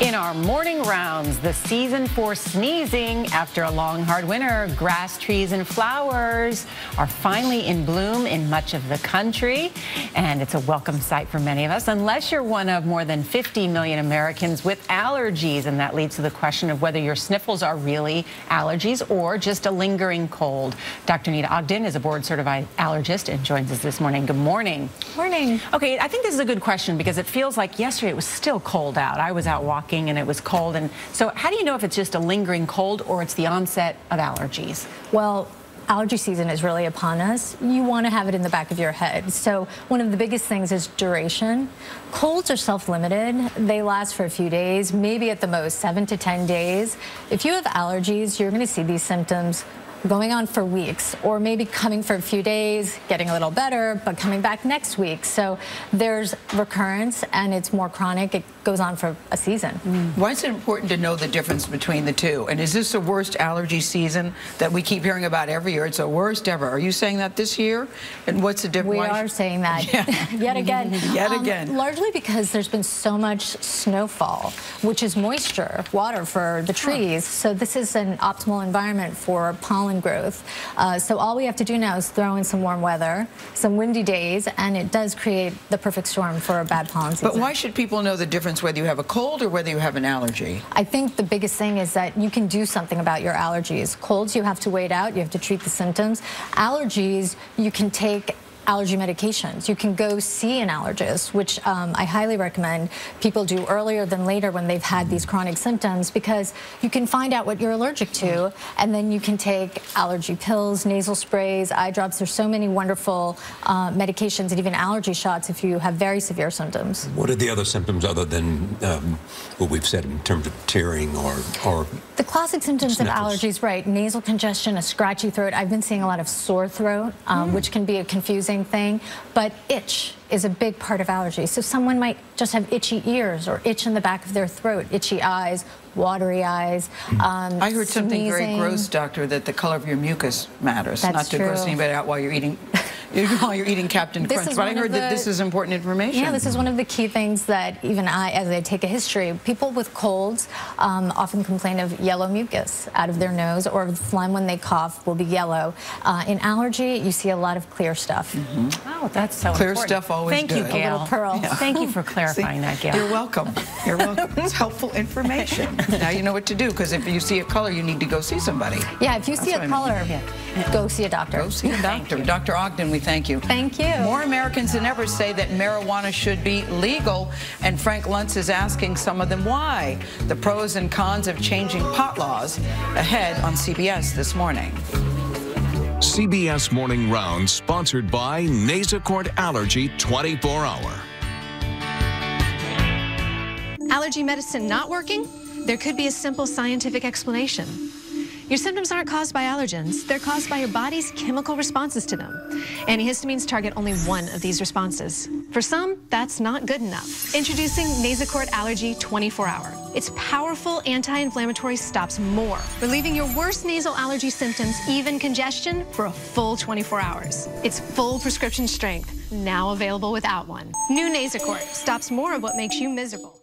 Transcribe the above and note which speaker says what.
Speaker 1: In our morning rounds, the season for sneezing. After a long, hard winter, grass, trees, and flowers are finally in bloom in much of the country. And it's a welcome sight for many of us, unless you're one of more than 50 million Americans with allergies. And that leads to the question of whether your sniffles are really allergies or just a lingering cold. Dr. Nita Ogden is a board-certified allergist and joins us this morning. Good morning.
Speaker 2: Morning.
Speaker 1: Okay, I think this is a good question because it feels like yesterday it was still cold out. I was out walking and it was cold. And so how do you know if it's just a lingering cold or it's the onset of allergies?
Speaker 2: Well, allergy season is really upon us. You want to have it in the back of your head. So one of the biggest things is duration. Colds are self-limited. They last for a few days, maybe at the most 7 to 10 days. If you have allergies, you're going to see these symptoms going on for weeks, or maybe coming for a few days, getting a little better, but coming back next week. So there's recurrence, and it's more chronic. It goes on for a season.
Speaker 3: Why is it important to know the difference between the two? And is this the worst allergy season that we keep hearing about every year? It's the worst ever. Are you saying that this year? And what's the difference?
Speaker 2: We are saying that yet again.
Speaker 3: Yet again.
Speaker 2: Largely because there's been so much snowfall, which is moisture, water for the trees. So this is an optimal environment for pollen growth. So all we have to do now is throw in some warm weather, some windy days, and it does create the perfect storm for a bad pollen season.
Speaker 3: But why should people know the difference whether you have a cold or whether you have an allergy?
Speaker 2: I think the biggest thing is that you can do something about your allergies. Colds, you have to wait out. You have to treat the symptoms. Allergies, you can take allergy medications. You can go see an allergist, which I highly recommend people do earlier than later when they've had these chronic symptoms, because you can find out what you're allergic to, and then you can take allergy pills, nasal sprays, eye drops. There's so many wonderful medications and even allergy shots if you have very severe symptoms.
Speaker 4: What are the other symptoms other than what we've said in terms of tearing or
Speaker 2: the classic symptoms
Speaker 4: sniffles?
Speaker 2: of allergies, right? Nasal congestion, a scratchy throat. I've been seeing a lot of sore throat, which can be a confusing thing, but itch is a big part of allergies. So someone might just have itchy ears or itch in the back of their throat, itchy eyes, watery eyes.
Speaker 3: I heard something
Speaker 2: sneezing.
Speaker 3: very gross, doctor, that the color of your mucus matters.
Speaker 2: That's
Speaker 3: Not to gross
Speaker 2: true.
Speaker 3: anybody out while you're eating Captain Crunch. But I heard that this is important information.
Speaker 2: Yeah, this is one of the key things that even I, as I take a history, people with colds often complain of yellow mucus out of their nose, or phlegm when they cough will be yellow. In allergy, you see a lot of clear stuff.
Speaker 1: Oh, that's so
Speaker 3: Clear
Speaker 1: important.
Speaker 3: stuff always
Speaker 1: Thank
Speaker 3: good.
Speaker 1: you, Gail.
Speaker 2: A little pearl.
Speaker 1: Yeah. Thank you for clarifying that, Gail.
Speaker 3: You're welcome. You're welcome. It's helpful information. Now you know what to do, because if you see a color, you need to go see somebody.
Speaker 2: Yeah, if you see a color, go see a doctor.
Speaker 3: Go see a doctor. Dr. Ogden, we thank you.
Speaker 2: Thank you.
Speaker 3: More Americans than ever say that marijuana should be legal, and Frank Luntz is asking some of them why. The pros and cons of changing pot laws ahead on CBS this morning.
Speaker 5: CBS Morning Round, sponsored by Nasacort Allergy 24-Hour.
Speaker 6: Allergy medicine not working? There could be a simple scientific explanation. Your symptoms aren't caused by allergens. They're caused by your body's chemical responses to them. Antihistamines target only one of these responses. For some, that's not good enough. Introducing Nasacort Allergy 24-Hour. Its powerful anti-inflammatory stops more, relieving your worst nasal allergy symptoms, even congestion, for a full 24 hours. It's full prescription strength, now available without one. New Nasacort stops more of what makes you miserable.